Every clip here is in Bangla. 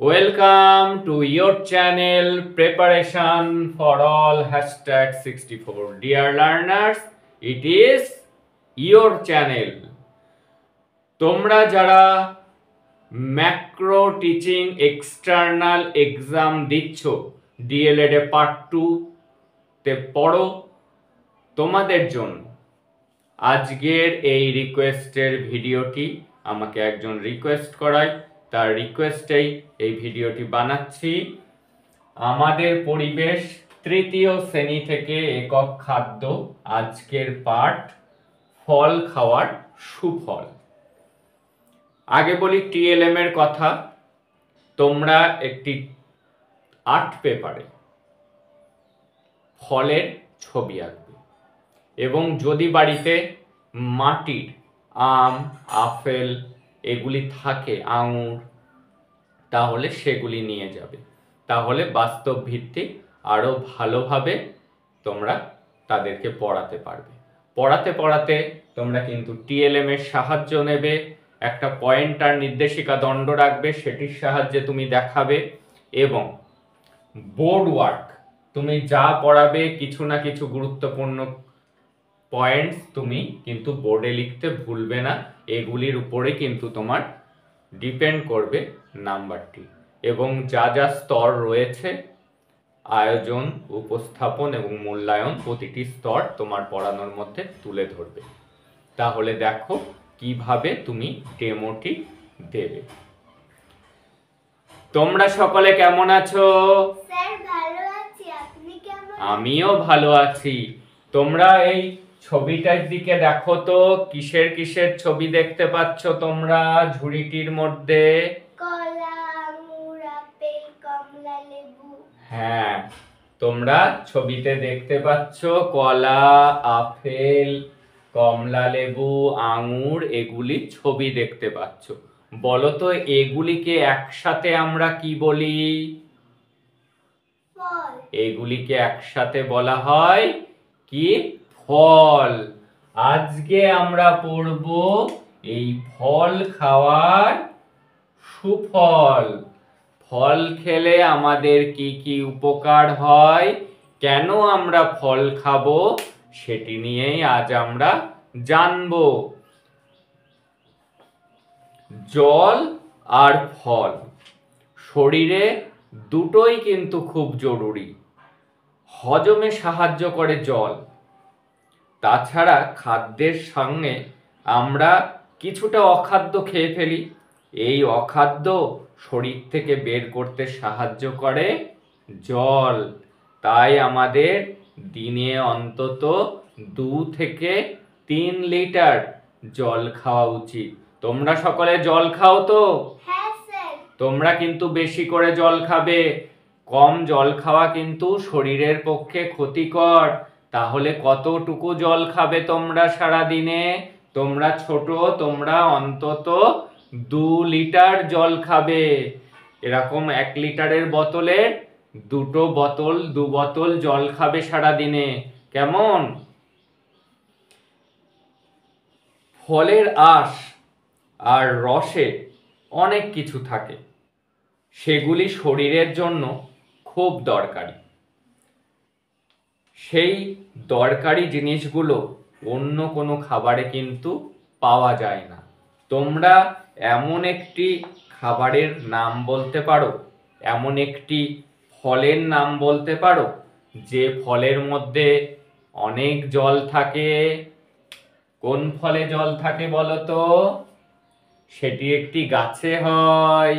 Welcome to your channel Preparation for All #64. Dear learners, it is your channel. তোমরা যারা ম্যাক্রো টিচিং এক্সটার্নাল এক্সাম দিচ্ছ ডিএলএড এ পার্ট 2 তে পড়ো, তোমাদের জন্য আজকের এই রিকোয়েস্টের ভিডিওটি আমাকে একজন রিকোয়েস্ট করায়, তার রিকোয়েস্টেই এই ভিডিওটি বানাচ্ছি। আমাদের পরিবেশ তৃতীয় শ্রেণী থেকে একক খাদ্য, আজকের পাঠ ফল খাওয়ার সুফল। আগে বলি টিএলএম এর কথা। তোমরা একটি আর্ট পেপারে ফলের ছবি আঁকবে এবং যদি বাড়িতে মাটির আম, আপেল এগুলি থাকে, আঙুর, তাহলে সেগুলি নিয়ে যাবে। তাহলে বাস্তব ভিত্তিক আরো ভালোভাবে তোমরা তাদেরকে পড়াতে পারবে। পড়াতে পড়াতে তোমরা কিন্তু টিএলএম এর সাহায্য নেবে, একটা পয়েন্টার নির্দেশিকা দণ্ড রাখবে, সেটির সাহায্যে তুমি দেখাবে এবং বোর্ড ওয়ার্ক তুমি যা পড়াবে কিছু না কিছু গুরুত্বপূর্ণ পয়েন্টস তুমি কিন্তু বোর্ডে লিখতে ভুলবে না। এগুলির উপরে কিন্তু তোমার ডিপেন্ড করবে নাম্বারটি এবং যা যা স্তর রয়েছে আয়োজন, উপস্থাপন এবং মূল্যায়ন, প্রতিটি স্তর তোমার পড়ানোর মধ্যে তুলে ধরবে। তাহলে দেখো কিভাবে তুমি ডেমোটি দেবে। তোমরা সকলে কেমন আছো? স্যার ভালো আছি, আপনি কেমন? আমিও ভালো আছি। তোমরা এই ছবিটার দিকে দেখো তো, কিসের কিসের ছবি দেখতে পাচ্ছ তোমরা ঝুড়িটির মধ্যে? কলা, আঙুর, আপেল, কমলা, লেবু। হ্যাঁ, তোমরা ছবিতে দেখতে পাচ্ছ কলা, আপেল, কমলা লেবু, আঙুর এগুলি ছবি দেখতে পাচ্ছ। বলো তো এগুলিকে একসাথে আমরা কি বলি? ফল। এগুলিকে একসাথে বলা হয় কি? ফল। আজকে আমরা পড়ব এই ফল খাওয়ার সুফল। ফল খেলে আমাদের কি কি উপকার হয়, কেন আমরা ফল খাবো, সেটি নিয়েই আজ আমরা জানবো। জল আর ফল শরীরে দুটোই কিন্তু খুব জরুরি। হজমে সাহায্য করে জল, তাছাড়া খাদ্যের সঙ্গে আমরা কিছুটা অখাদ্য খেয়ে ফেলি, এই অখাদ্য শরীর থেকে বের করতে সাহায্য করে জল। তাই আমাদের দিনে অন্তত 2 থেকে 3 লিটার জল খাওয়া উচিত। তোমরা সকলে জল খাও তো? হ্যাঁ স্যার। তোমরা কিন্তু বেশি করে জল খাবে, কম জল খাওয়া কিন্তু শরীরের পক্ষে ক্ষতিকর। তাহলে কতটুকু জল খাবে তোমরা সারা দিনে? তোমরা ছোট, তোমরা অন্তত 2 লিটার জল খাবে। এরকম 1 লিটারের বোতলে 2 বোতল জল খাবে সারা দিনে, কেমন? ফলের আঁশ আর রসে অনেক কিছু থাকে, সেগুলি শরীরের জন্য খুব দরকারি। সেই দরকারি জিনিসগুলো অন্য কোনো খাবারে কিন্তু পাওয়া যায় না। তোমরা এমন একটি খাবারের নাম বলতে পারো, এমন একটি ফলের নাম বলতে পারো যে ফলের মধ্যে অনেক জল থাকে? কোন ফলে জল থাকে বলো তো? সেটি একটি গাছে হয়,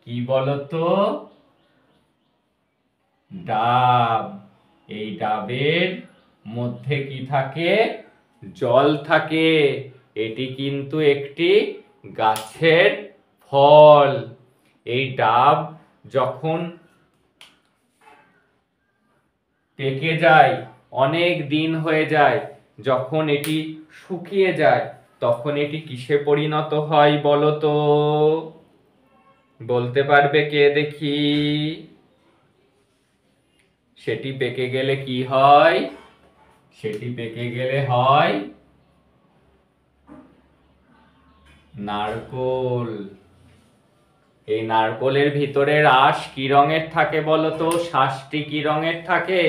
কি বলো তো? ডাব। এই ডাবের মধ্যে কি থাকে? জল থাকে। এটি কিন্তু একটি গাছের ফল। এই ডাব যখন পেকে যায়, অনেক দিন হয়ে যায়, যখন এটি শুকিয়ে যায়, তখন এটি কিসে পরিণত হয় বলো তো? বলতে পারবে কে দেখি? সেটি পেকে গেলে কি হয়? সেটি পেকে গেলে হয় নারকোল। এই নারকোলের ভিতরে রাস কি রঙের থাকে বলো তো? শ্বাসটি কি রঙের থাকে?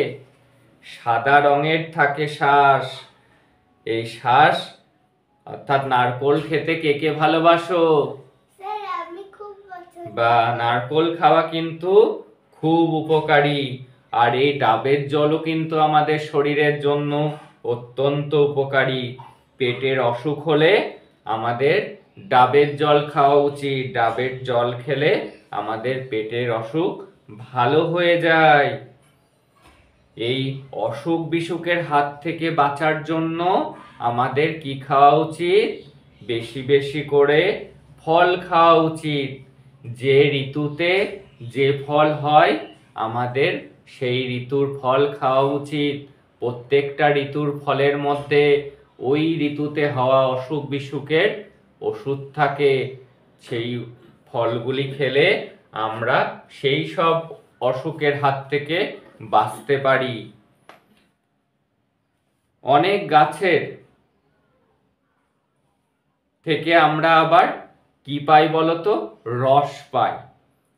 সাদা রঙের থাকে শ্বাস। এই শ্বাস অর্থাৎ নারকোল খেতে কে কে ভালোবাসো? স্যার আমি খুব পছন্দ বা করি। নারকোল খাওয়া কিন্তু খুব উপকারী। আর এই ডাবের জলও কিন্তু আমাদের শরীরের জন্য অত্যন্ত উপকারী। পেটের অসুখ হলে আমাদের ডাবের জল খাওয়া উচিত। ডাবের জল খেলে আমাদের পেটের অসুখ ভালো হয়ে যায়। এই অসুখ বিসুখের হাত থেকে বাঁচার জন্য আমাদের কি খাওয়া উচিত? বেশি বেশি করে ফল খাওয়া উচিত। যে ঋতুতে যে ফল হয় আমাদের সেই ঋতুর ফল খাওয়া উচিত। প্রত্যেকটা ঋতুর ফলের মধ্যে ওই ঋতুতে হওয়া অসুখ বিসুখের ওষুধ থাকে। সেই ফলগুলি খেলে আমরা সেই সব অসুখের হাত থেকে বাঁচতে পারি। অনেক গাছের থেকে আমরা আবার কি পাই বলতো? রস পাই।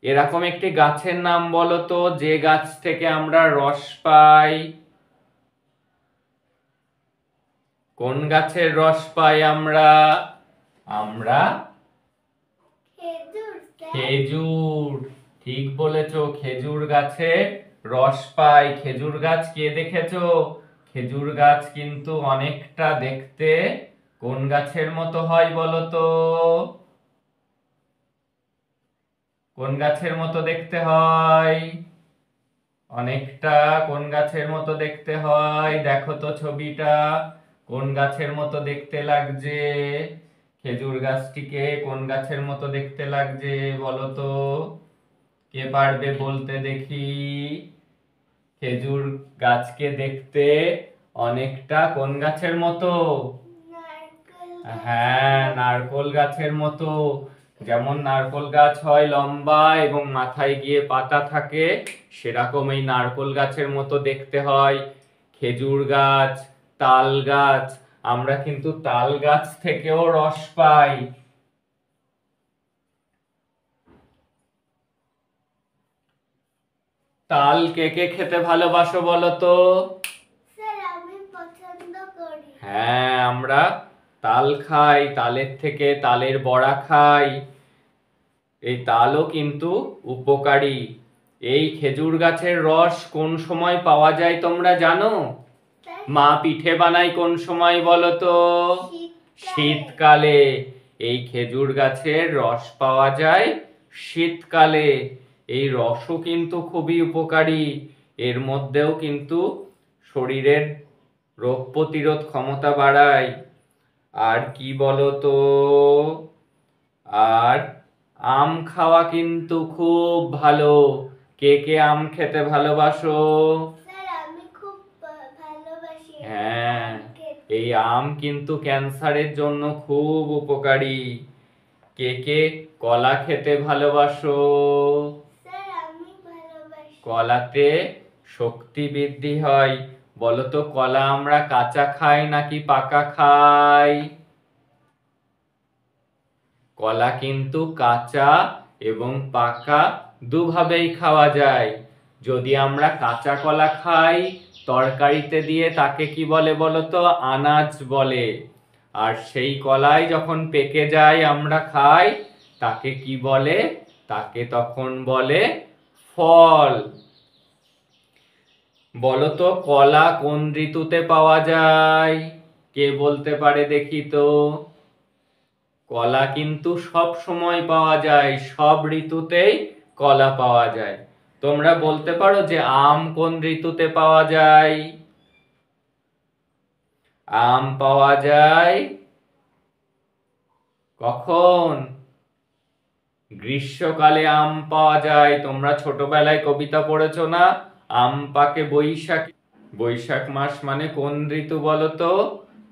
এরকম একটি গাছের নাম বলতো যে গাছ থেকে আমরা রস পাই? কোন গাছের রস পাই আমরা? আমরা খেজুর স্যার। খেজুর। ঠিক বলেছো, খেজুর গাছের রস পাই। খেজুর গাছ কে দেখেছো? খেজুর গাছ কিন্তু অনেকটা দেখতে কোন গাছের মতো হয় বলো তো? কোন গাছের মতো দেখতে হয়? অনেকটা কোন গাছের মতো দেখতে হয়? দেখো তো ছবিটা, কোন গাছের মতো দেখতে লাগছে? খেজুর গাছটিকে কোন গাছের মতো দেখতে লাগছে বলো তো? কে পারবে বলতে দেখি? খেজুর গাছকে দেখতে অনেকটা কোন গাছের মতো? নারকেল হ্যাঁ, নারকোল গাছের মতো। যেমন নারকোল গাছ হয় লম্বা এবং মাথায় গিয়ে পাতা থাকে, সেরকম এই নারকোল গাছের মতো দেখতে হয় খেজুর গাছ, তাল গাছ। আমরা কিন্তু তাল গাছ থেকেও রস পাই। তাল কে কে খেতে ভালোবাসো বলো তো? স্যার আমি পছন্দ করি। হ্যাঁ, আমরা তাল খাই, তালের থেকে তালের বড়া খাই। এই তালও কিন্তু উপকারী। এই খেজুর গাছের রস কোন সময় পাওয়া যায় তোমরা জানো? স্যার মা পিঠে বানায় কোন সময় বলো তো? শীতকালে। শীতকালে। এই খেজুর গাছের রস পাওয়া যায় শীতকালে। এই রসও কিন্তু খুবই উপকারী। এর মধ্যেও কিন্তু শরীরের রোগ প্রতিরোধ ক্ষমতা বাড়ায়। আর কি বলো তো? আর আম খাওয়া কিন্তু খুব ভালো। কে কে আম খেতে ভালোবাসো? স্যার আমি খুব ভালোবাসি হ্যাঁ, আম খেতে। এই আম কিন্তু ক্যান্সারের জন্য খুব উপকারী। কে কে কলা খেতে ভালোবাসো? স্যার আমি ভালোবাসি। কলাতে শক্তি বৃদ্ধি হয়। বলো তো, কলা আমরা কাঁচা খাই নাকি পাকা খাই? কলা কিন্তু কাঁচা এবং পাকা দুভাবেই খাওয়া যায়। যদি আমরা কাঁচা কলা খাই তরকারিতে দিয়ে, তাকে কি বলে বলো তো? আনাজ বলে। আর সেই কলাই যখন পেকে যায় আমরা খাই, তাকে কি বলে? তাকে তখন বলে ফল। বলো তো, কলা কোন ঋতুতে পাওয়া যায়? কে বলতে পারে দেখি তো? কলা কিন্তু সব সময় পাওয়া যায়, সব ঋতুতেই কলা পাওয়া যায়। তোমরা বলতে পারো যে আম কোন ঋতুতে পাওয়া যায়? আম পাওয়া যায় কখন? গ্রীষ্মকালে আম পাওয়া যায়। তোমরা ছোটবেলায় কবিতা পড়েছো না? আম পাকে বৈশাখ। বৈশাখ মাস মানে কোন ঋতু বলো তো?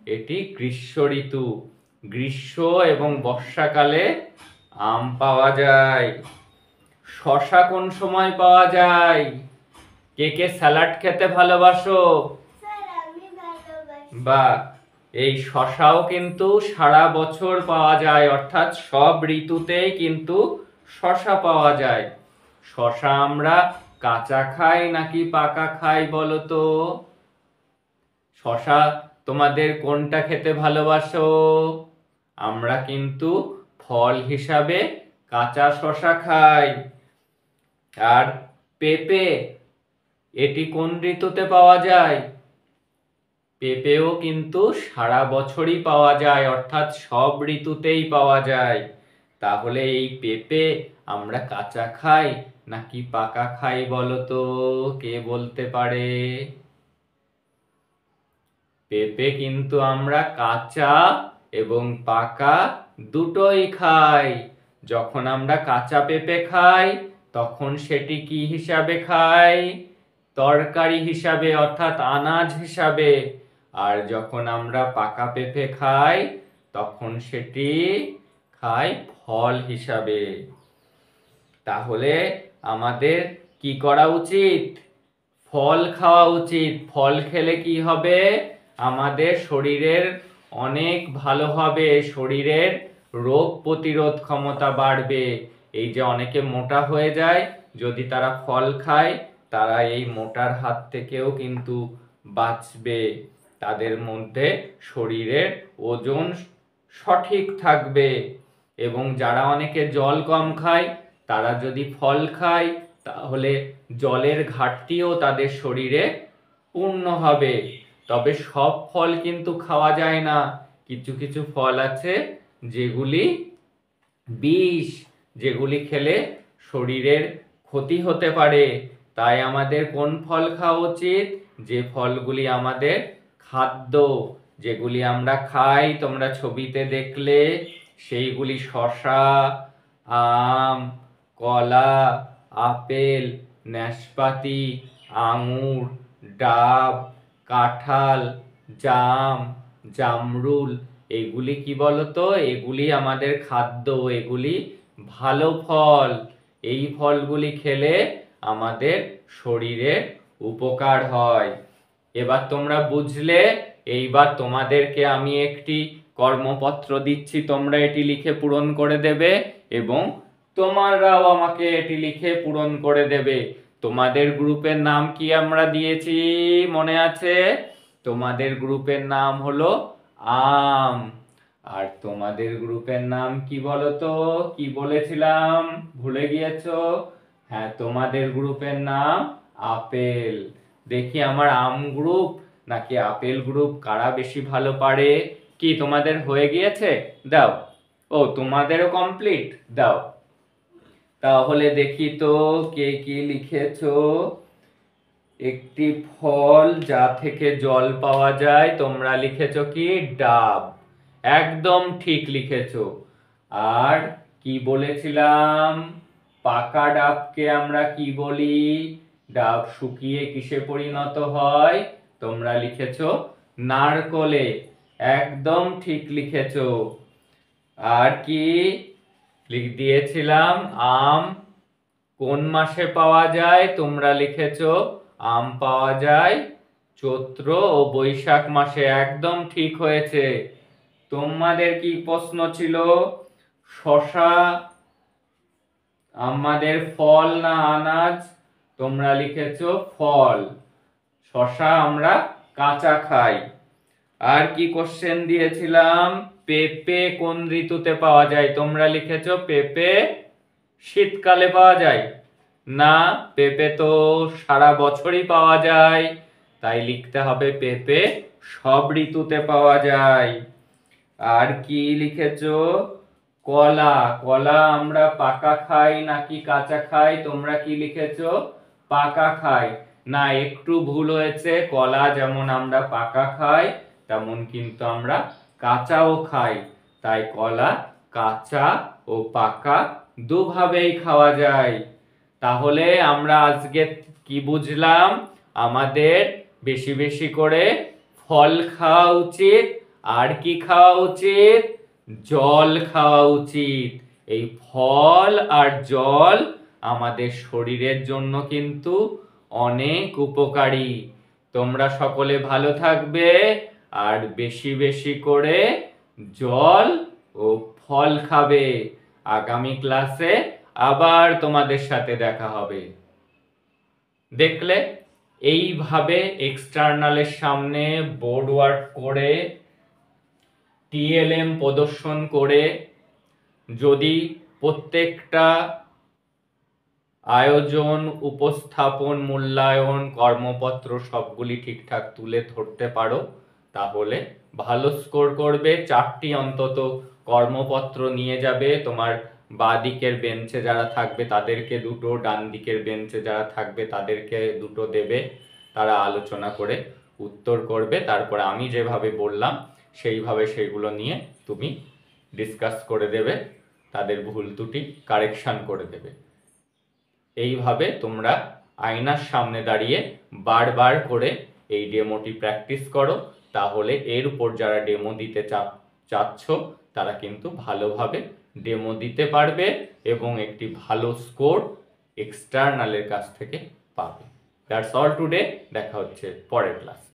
এটি গ্রীষ্ম ঋতু। গ্রীষ্ম এবং বর্ষাকালে আম পাওয়া যায়। শসা কোন সময় পাওয়া যায়? কে কে স্যালাড খেতে ভালোবাসো? স্যার আমি ভালোবাসি। বা এই শসাও কিন্তু সারা বছর পাওয়া যায়, অর্থাৎ সব ঋতুতেই কিন্তু শসা পাওয়া যায়। শসা আমরা কাঁচা খাই নাকি পাকা খাই বলো তো? শসা তোমাদের কোনটা খেতে ভালোবাসো? আমরা কিন্তু ফল হিসাবে কাঁচা শসা খাই। আর পেঁপে, এটি কোন ঋতুতে পাওয়া যায়? পেঁপেও কিন্তু সারা বছরই পাওয়া যায়, অর্থাৎ সব ঋতুতেই পাওয়া যায়। তাহলে এই পেঁপে আমরা কাঁচা খাই নাকি পাকা খাই বলো তো? কে বলতে পারে? পেঁপে কিন্তু আমরা কাঁচা এবং পাকা দুটোই খাই। যখন আমরা কাঁচা পেঁপে খাই তখন সেটি কি হিসাবে খাই? তরকারি হিসাবে, অর্থাৎ আনাজ হিসাবে। আর যখন আমরা পাকা পেঁপে খাই তখন সেটি খাই ফল হিসাবে। তাহলে আমাদের কি করা উচিত? ফল খাওয়া উচিত। ফল খেলে কি হবে? আমাদের শরীরের অনেক ভালো হবে, শরীরের রোগ প্রতিরোধ ক্ষমতা বাড়বে। এই যে অনেকে মোটা হয়ে যায়, যদি তারা ফল খায় তারা এই মোটার হাত থেকেও কিন্তু বাঁচবে। তাদের মধ্যে শরীরের ওজন সঠিক থাকবে। এবং যারা অনেকে জল কম খায় তারা যদি ফল খায় তাহলে জলের ঘাটতিও তাদের শরীরে পূর্ণ হবে। তবে সব ফল কিন্তু খাওয়া যায় না। কিছু কিছু ফল আছে যেগুলি বিষ, যেগুলি খেলে শরীরের ক্ষতি হতে পারে। তাই আমাদের কোন ফল খাওয়া উচিত? যে ফলগুলি আমাদের খাদ্য, যেগুলি আমরা খাই, তোমরা ছবিতে দেখলে সেইগুলি শসা, আম, কলা, আপেল, নাশপাতি, আঙুর, ডাব, কাঁঠাল, জাম, জামরুল, এগুলি কি বলতো? এগুলি আমাদের খাদ্য, এগুলি ভালো ফল। এই ফলগুলি খেলে আমাদের শরীরে উপকার হয়। এবার তোমরা বুঝলে। এইবার তোমাদেরকে আমি একটি কর্মপত্র দিচ্ছি, তোমরা এটি লিখে পূরণ করে দেবে এবং তোমরাও আমাকে এটি লিখে পূরণ করে দেবে। তোমাদের গ্রুপের নাম কি আমরা দিয়েছি মনে আছে? তোমাদের গ্রুপের নাম হলো আম। আর তোমাদের গ্রুপের নাম কি বলতো? কি বলেছিলাম, ভুলে গিয়েছো? হ্যাঁ, তোমাদের গ্রুপের নাম আপেল। দেখি আমার আম গ্রুপ নাকি আপেল গ্রুপ কারা বেশি ভালো পারে। কি তোমাদের হয়ে গিয়েছে? দাও। ও, তোমাদেরও কমপ্লিট? দাও। তাহলে দেখি তো কে কি লিখেছো। একটি ফল যা থেকে জল পাওয়া যায়, তোমরা লিখেছো কি? ডাব। একদম ঠিক লিখেছো। আর কি বলেছিলাম? পাকা ডাবকে আমরা কি বলি? ডাব শুকিয়ে কিসে পরিণত হয়? তোমরা লিখেছো নারকলে। একদম ঠিক লিখেছো। আর কি দিয়েছিলাম? আম কোন মাসে পাওয়া যায়? তোমরা লিখেছো আম পাওয়া যায় চৈত্র ও বৈশাখ মাসে। একদম ঠিক হয়েছে। তোমাদের কি প্রশ্ন ছিল? শসা আমাদের ফল না আনাজ? তোমরা লিখেছো ফল। শসা আমরা কাঁচা খাই। আর কি কোশ্চেন দিয়েছিলাম? পেঁপে কোন ঋতুতে পাওয়া যায়? তোমরা লিখেছো পেঁপে শীতকালে পাওয়া যায়। না, পেঁপে তো সারা বছরই পাওয়া যায়। তাই লিখতে হবে পেঁপে সব ঋতুতে পাওয়া যায়। আর কি লিখেছো? কলা। কলা আমরা পাকা খাই নাকি কাঁচা খাই? তোমরা কি লিখেছো? পাকা খাই। না, একটু ভুল হয়েছে। কলা যেমন আমরা পাকা খাই তেমন কিন্তু আমরা কাঁচাও খাই। তাই কলা কাঁচা ও পাকা দুভাবেই খাওয়া যায়। তাহলে আমরা আজকে কি বুঝলাম? আমাদের বেশি বেশি করে ফল খাওয়া উচিত। আর কি খাওয়া উচিত? জল খাওয়া উচিত। এই ফল আর জল আমাদের শরীরের জন্য কিন্তু অনেক উপকারী। তোমরা সকলে ভালো থাকবে আর বেশি বেশি করে জল ও ফল খাবে। আগামী ক্লাসে আবার তোমাদের সাথে দেখা হবে। দেখলে এইভাবে এক্সটার্নালের সামনে বোর্ড ওয়ার্ক করে টিএলএম প্রদর্শন করে যদি প্রত্যেকটা আয়োজন, উপস্থাপন, মূল্যায়ন, কর্মপত্র সবগুলি ঠিকঠাক তুলে ধরতে পারো, তাহলে ভালো স্কোর করবে। 4টি অন্তত কর্মপত্র নিয়ে যাবে। তোমার বাঁ দিকের বেঞ্চে যারা থাকবে তাদেরকে 2টো, ডান দিকের বেঞ্চে যারা থাকবে তাদেরকে 2টো দেবে। তারা আলোচনা করে উত্তর করবে। তারপরে আমি যেভাবে বললাম সেইভাবে সেগুলো নিয়ে তুমি ডিসকাস করে দেবে, তাদের ভুল ত্রুটি কারেকশন করে দেবে। এইভাবে তোমরা আয়নার সামনে দাঁড়িয়ে বারবার করে এই ডেমোটি প্র্যাকটিস করো, তাহলে এর উপর যারা ডেমো দিতে চাচ্ছ তারা কিন্তু ভালোভাবে ডেমো দিতে পারবে এবং একটি ভালো স্কোর এক্সটার্নালের কাছ থেকে পাবে। That's all today. দেখা হচ্ছে পরের ক্লাস।